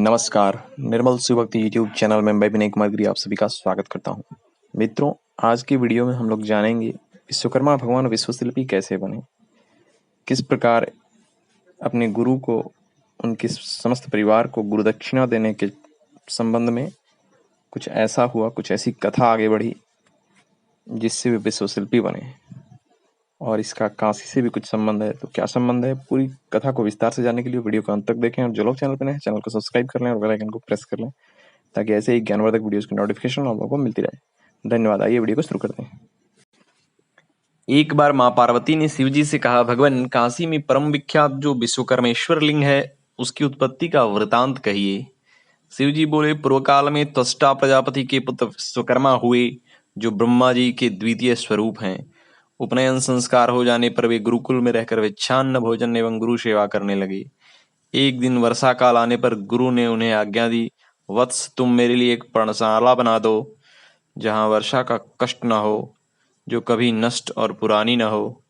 नमस्कार, निर्मल सुभक्ति YouTube channel में मैं विनय कुमार गिरी आप सभी का स्वागत करता हूँ। मित्रों, आज की वीडियो में हम लोग जानेंगे विश्वकर्मा भगवान विश्वशिल्पी कैसे बने, किस प्रकार अपने गुरु को, उनके समस्त परिवार को गुरु दक्षिणा देने के संबंध में कुछ ऐसा हुआ, कुछ ऐसी कथा आगे बढ़ी जिससे वे विश्वशिल्पी बने। और इसका काशी से भी कुछ संबंध है, तो क्या संबंध है, पूरी कथा को विस्तार से जानने के लिए वीडियो को अंत तक देखें। और जो लोग चैनल पर नए हैं, चैनल को सब्सक्राइब कर लें और बेल आइकन को प्रेस कर लें ताकि ऐसे ही ज्ञानवर्धक वीडियोस की नोटिफिकेशन आप लोगों को मिलती रहे। धन्यवाद। आइए वीडियो को शुरू करते हैं। एक बार माँ पार्वती ने शिवजी से कहा, भगवान, काशी में परम विख्यात जो विश्वकर्मेश्वर लिंग है उसकी उत्पत्ति का वृतांत कहिए। शिवजी बोले, पूर्व काल में त्वष्टा प्रजापति के पुत्र विश्वकर्मा हुए, जो ब्रह्मा जी के द्वितीय स्वरूप हैं। उपनयन संस्कार हो जाने पर वे गुरुकुल में रहकर विच्छान्न भोजन एवं गुरु सेवा करने लगे। एक दिन वर्षा काल आने पर गुरु ने उन्हें आज्ञा दी, वत्स, तुम मेरे लिए एक पर्णशाला बना दो जहाँ वर्षा का कष्ट न हो, जो कभी नष्ट और पुरानी न हो।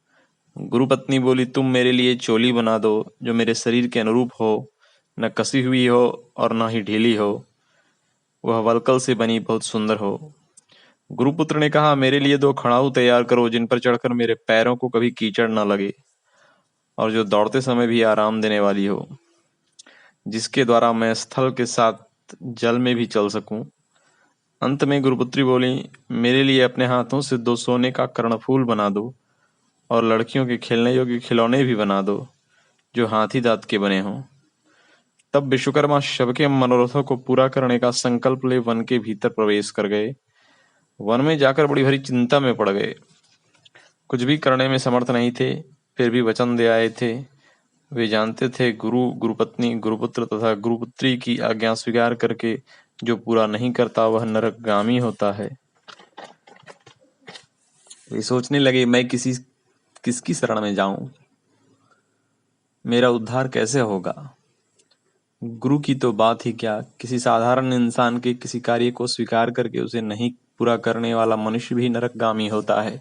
गुरु पत्नी बोली, तुम मेरे लिए चोली बना दो जो मेरे शरीर के अनुरूप हो, न कसी हुई हो और न ही ढीली हो, वह वलकल से बनी बहुत सुंदर हो। गुरुपुत्र ने कहा, मेरे लिए 2 खड़ाऊ तैयार करो जिन पर चढ़कर मेरे पैरों को कभी कीचड़ न लगे और जो दौड़ते समय भी आराम देने वाली हो, जिसके द्वारा मैं स्थल के साथ जल में भी चल सकूं। अंत में गुरुपुत्री बोली, मेरे लिए अपने हाथों से 2 सोने का कर्णफूल बना दो और लड़कियों के खेलने योग्य खिलौने भी बना दो जो हाथी दांत के बने हों। तब विश्वकर्मा सबके मनोरथों को पूरा करने का संकल्प ले वन के भीतर प्रवेश कर गए। वन में जाकर बड़ी भारी चिंता में पड़ गए। कुछ भी करने में समर्थ नहीं थे, फिर भी वचन दे आए थे। वे जानते थे गुरु, गुरुपत्नी, गुरुपुत्र तथा गुरुपुत्री की आज्ञा स्वीकार करके जो पूरा नहीं करता वह नरकगामी होता है। वे सोचने लगे, मैं किसकी शरण में जाऊं, मेरा उद्धार कैसे होगा। गुरु की तो बात ही क्या, किसी साधारण इंसान के किसी कार्य को स्वीकार करके उसे नहीं पूरा करने वाला मनुष्य भी नरकगामी होता है।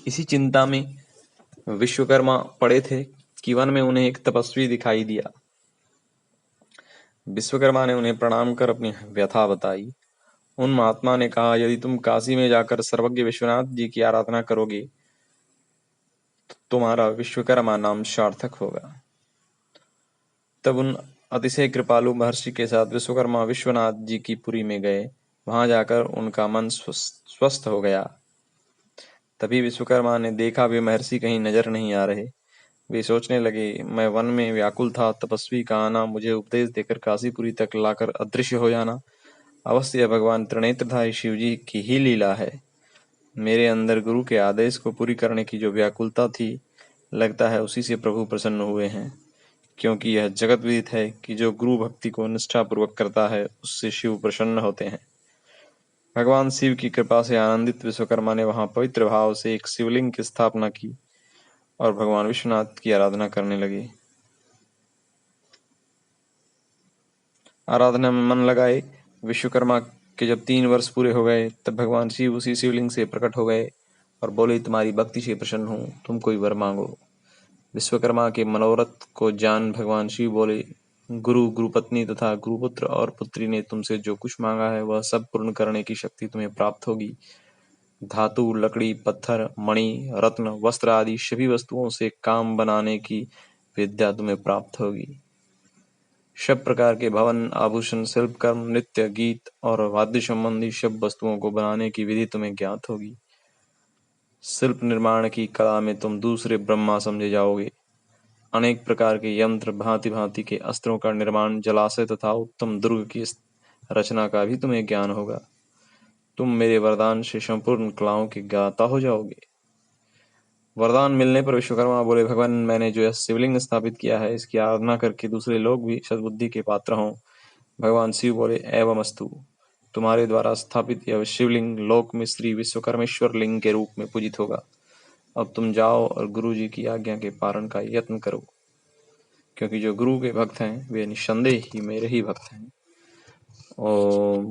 इसी चिंता में विश्वकर्मा पड़े थे कि वन में उन्हें एक तपस्वी दिखाई दिया। विश्वकर्मा ने उन्हें प्रणाम कर अपनी व्यथा बताई। उन महात्मा ने कहा, यदि तुम काशी में जाकर सर्वज्ञ विश्वनाथ जी की आराधना करोगे तो तुम्हारा विश्वकर्मा नाम सार्थक होगा। तब उन अतिशय कृपालु महर्षि के साथ विश्वकर्मा विश्वनाथ जी की पुरी में गए। वहां जाकर उनका मन स्वस्थ हो गया। तभी विश्वकर्मा ने देखा वे महर्षि कहीं नजर नहीं आ रहे। वे सोचने लगे, मैं वन में व्याकुल था, तपस्वी का आना, मुझे उपदेश देकर काशीपुरी तक लाकर अदृश्य हो जाना अवश्य भगवान त्रिनेत्रधारी शिवजी की ही लीला है। मेरे अंदर गुरु के आदेश को पूरी करने की जो व्याकुलता थी, लगता है उसी से प्रभु प्रसन्न हुए हैं, क्योंकि यह जगत विदित है कि जो गुरु भक्ति को निष्ठापूर्वक करता है उससे शिव प्रसन्न होते हैं। भगवान शिव की कृपा से आनंदित विश्वकर्मा ने वहां पवित्र भाव से एक शिवलिंग की स्थापना की और भगवान विश्वनाथ की आराधना करने लगे। आराधना में मन लगाए। विश्वकर्मा के जब 3 वर्ष पूरे हो गए तब भगवान शिव उसी शिवलिंग से प्रकट हो गए और बोले, तुम्हारी भक्ति से प्रसन्न हूँ, तुम कोई वर मांगो। विश्वकर्मा के मनोरथ को जान भगवान शिव बोले, गुरु, गुरुपत्नी तथा गुरुपुत्र और पुत्री ने तुमसे जो कुछ मांगा है वह सब पूर्ण करने की शक्ति तुम्हें प्राप्त होगी। धातु, लकड़ी, पत्थर, मणि, रत्न, वस्त्र आदि सभी वस्तुओं से काम बनाने की विद्या तुम्हें प्राप्त होगी। सब प्रकार के भवन, आभूषण, शिल्पकर्म, नृत्य, गीत और वाद्य संबंधी सब वस्तुओं को बनाने की विधि तुम्हें ज्ञात होगी। शिल्प निर्माण की कला में तुम दूसरे ब्रह्मा समझे जाओगे। अनेक प्रकार के यंत्र, भांति भांति के अस्त्रों का निर्माण, जलाशय तथा उत्तम दुर्ग की रचना का भी तुम्हें ज्ञान होगा। तुम मेरे वरदान से संपूर्ण कलाओं के ज्ञाता हो जाओगे। वरदान मिलने पर विश्वकर्मा बोले, भगवान, मैंने जो यह शिवलिंग स्थापित किया है इसकी आराधना करके दूसरे लोग भी सद्बुद्धि के पात्र हों। भगवान शिव बोले, एवमस्तु। तुम्हारे द्वारा स्थापित यह शिवलिंग लोक में श्री विश्वकर्मेश्वर लिंग के रूप में पूजित होगा। अब तुम जाओ और गुरु जी की आज्ञा के पालन का यत्न करो, क्योंकि जो गुरु के भक्त हैं वे निस्संदेह ही मेरे ही भक्त हैं। ओम।